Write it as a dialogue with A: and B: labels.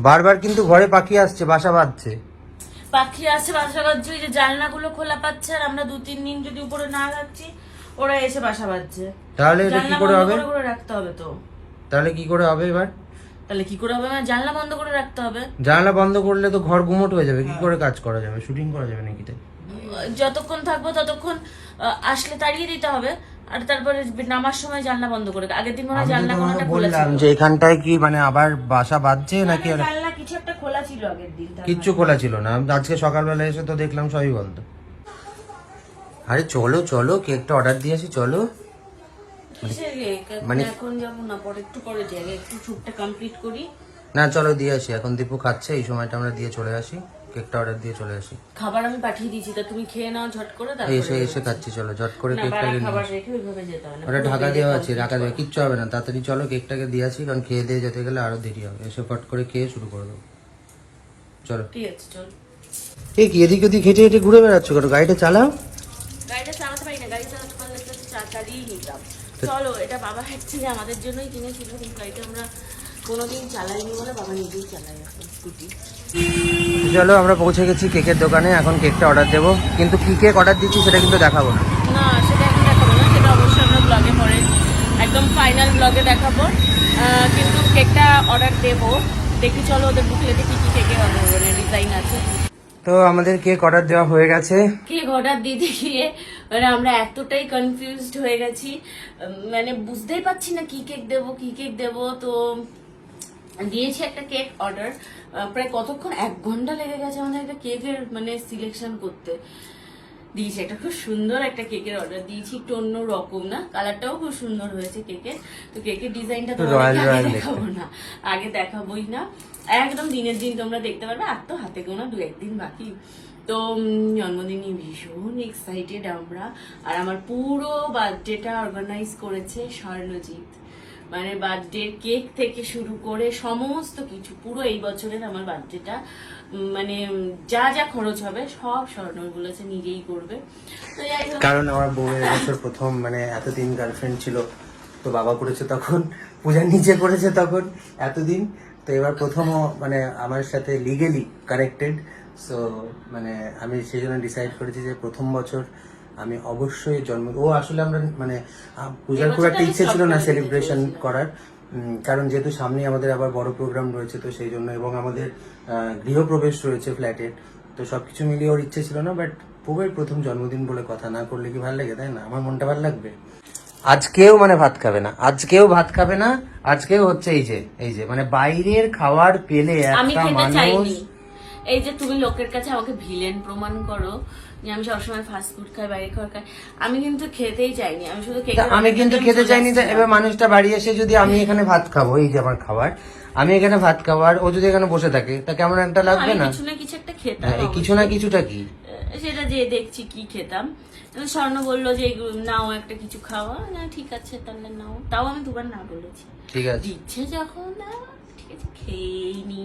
A: বারবার কিন্তু ঘরে পাখি আসছে, বাসা বাঁধছে।
B: পাখি আসছে, বাসা বাঁধছে, ওই যে জানলাগুলো খোলা পাচ্ছে, আর আমরা 2-3 দিন যদি উপরে না থাকছি ওরা এসে বাসা বাঁধছে।
A: তাহলে এটা কি করে হবে?
B: করে রাখতে হবে তো।
A: তাহলে কি করে হবে এবার?
B: তাহলে কি করে হবে, মানে জানলা বন্ধ করে রাখতে হবে।
A: জানলা বন্ধ করলে তো ঘর গুমোট হয়ে যাবে, কি করে কাজ করা যাবে, শুটিং করা যাবে নাকি? তাই
B: যতক্ষণ থাকবো ততক্ষণ আসলে তাড়িয়ে দিতে হবে, আর তারপরে নামার সময় জানলা বন্ধ করে। আগের দিন মনে হয় জানলা কোনটা খোলা ছিল,
A: যে এখানটায় কি মানে আবার বাসা বাঁধছে নাকি?
B: জানলা কিছু একটা খোলা ছিল আগের দিন,
A: কিচ্ছু খোলা ছিল না, আজকে সকালবেলা এসে তো দেখলাম সবই বন্ধ। আরে চলো চলো, কেকটা অর্ডার দিয়ে আসি, চলো।
B: মানে এখন যাবো না, পরে একটু পরে যাই, একটু শ্যুটটা কমপ্লিট করি।
A: না চলো দিয়ে আসি, এখন দীপু খাচ্ছে, এই সময়টা আমরা দিয়ে চলে আসি, কেকটা অর্ডার দিয়ে চলে আসি।
B: খাবার আমি পাঠিয়ে দিয়েছি, তা তুমি খেয়ে নাও ঝট করে।
A: এসে এসে খাচ্ছি, চলো ঝট করে
B: না,
A: কেকটাকে
B: খাবার রেখে ওইভাবে যেতে হবে না,
A: ওটা ঢাকা দেওয়া আছে, ঢাকা দেওয়া কিচ্ছু হবে না, তাড়াতাড়ি চলো কেকটাকে দিয়ে আসি, কারণ খেয়ে দিয়ে যেতে গেলে আরো দেরি হবে, এসে ফট করে খেয়ে শুরু করে দেবো। চলো
B: ঠিক আছে, চল।
A: এ কি এদিক ওদিক হেঁটে হেঁটে ঘুরে বেড়াচ্ছ কেন? গাড়িটা চালাও।
B: গাড়িটা চালাতে পারি না, গাড়ি চালাতে পারলে তো চালিয়েই নিতাম। চলো, এটা বাবা হচ্ছে যে আমাদের জন্যই কিনেছিল, কিন্তু গাড়িটা আমরা কোনোদিন চালাইনি বলে বাবা নিজেই চালাই এখন স্কুটি।
A: চলো আমরা পৌঁছে গেছি কেকের দোকানে, এখন কেকটা অর্ডার দেবো, কিন্তু কি কেক অর্ডার দিচ্ছি সেটা কিন্তু দেখাবো না।
B: না, সেটা এখন দেখাবো না, সেটা অবশ্যই আমরা ব্লগে পরে একদম ফাইনাল ব্লগে দেখাবো। কিন্তু কেকটা অর্ডার দেবো, দেখি চলো ওদের বুকলেটে কি কি কেকের মানে ডিজাইন আছে।
A: তো আমাদের কেক অর্ডার দেওয়া হয়ে গেছে।
B: কেক অর্ডার দিতে গিয়ে মানে আমরা এতটাই কনফিউজড হয়ে গেছি, মানে বুঝতেই পারছি না কি কেক দেবো কি কেক দেবো। তো দিয়েছি একটা কেক অর্ডার, প্রায় কতক্ষণ 1 ঘন্টা লেগে গেছে আমাদের একটা কেকের মানে সিলেকশন করতে। দিয়েছি একটা খুব সুন্দর একটা কেকের অর্ডার দিয়েছি, একটু অন্য রকম না, কালারটাও খুব সুন্দর হয়েছে কেকের। তো কেকের ডিজাইনটা তো দেখাবো না, আগে দেখাবোই না, একদম দিনের দিন তোমরা দেখতে পারবে, আর তো হাতে গোনা 2-1 দিন বাকি। তো জন্মদিনে ভীষণ এক্সাইটেড আমরা, আর আমার পুরো বার্থডেটা অর্গানাইজ করেছে স্বর্ণজিৎ। মানে বার্থডে কেক থেকে শুরু করে সমস্ত কিছু, পুরো এই বছরের আমার বার্থডেটা মানে যা যা খরচ হবে সব স্বর্ণ বলেছে নিজেই করবে। তো
A: কারণ আমার বউয়ের বছর প্রথম, মানে এতদিন গার্লফ্রেন্ড ছিল, তো বাবা করেছে তখন, পূজা নিজে করেছে তখন এতদিন, তো এবার প্রথম মানে আমার সাথে লিগেলি কানেক্টেড। সো মানে আমি সেই জন্য ডিসাইড করেছি যে প্রথম বছর আমি অবশ্যই ও আসলে আমরা মানে পূজার খুব একটা ইচ্ছে ছিল না সেলিব্রেশন করার, কারণ যেহেতু সামনে আমাদের আবার বড় প্রোগ্রাম রয়েছে, তো সেই জন্য, এবং আমাদের গৃহপ্রবেশ রয়েছে ফ্ল্যাটের, তো সবকিছু মিলিয়ে ওর ইচ্ছে ছিল না। বাট বউয়ের প্রথম জন্মদিন বলে কথা, না করলে কি ভালো লাগে, তাই না? আমার মনটা ভালো লাগবে। আজকেও মানে ভাত খাবে না, আজকেও ভাত খাবে না, আজকেও হচ্ছে এই যে মানে বাইরের খাবার পেলে একটা মানুষ।
B: এই যে তুমি লোকের কাছে আমাকে ভিলেন প্রমাণ করো যে আমি সবসময় ফাস্ট ফুড খাই, বাইরে খাবার খাই, আমি কিন্তু খেতেই চাইনি, আমি শুধু
A: আমি কিন্তু খেতে চাইনি। এবার মানুষটা বাড়ি এসে যদি আমি এখানে ভাত খাবো, এই যে আমার খাবার, আমি এখানে ভাত খাবো, আর ও যদি এখানে বসে থাকে, তা কেমন একটা লাগবে না?
B: কিছু না কিছু একটা খেতাম,
A: এই কিছু না কিছুটা কি
B: সেটা যে দেখছি কি খেতাম। স্বর্ণ বললো যে নাও একটা কিছু খাওয়া, না ঠিক আছে তাহলে নাও, তাও আমি 2বার না বলেছি।
A: ঠিক আছে
B: দিচ্ছে যখন ঠিক আছে খেয়েই নি।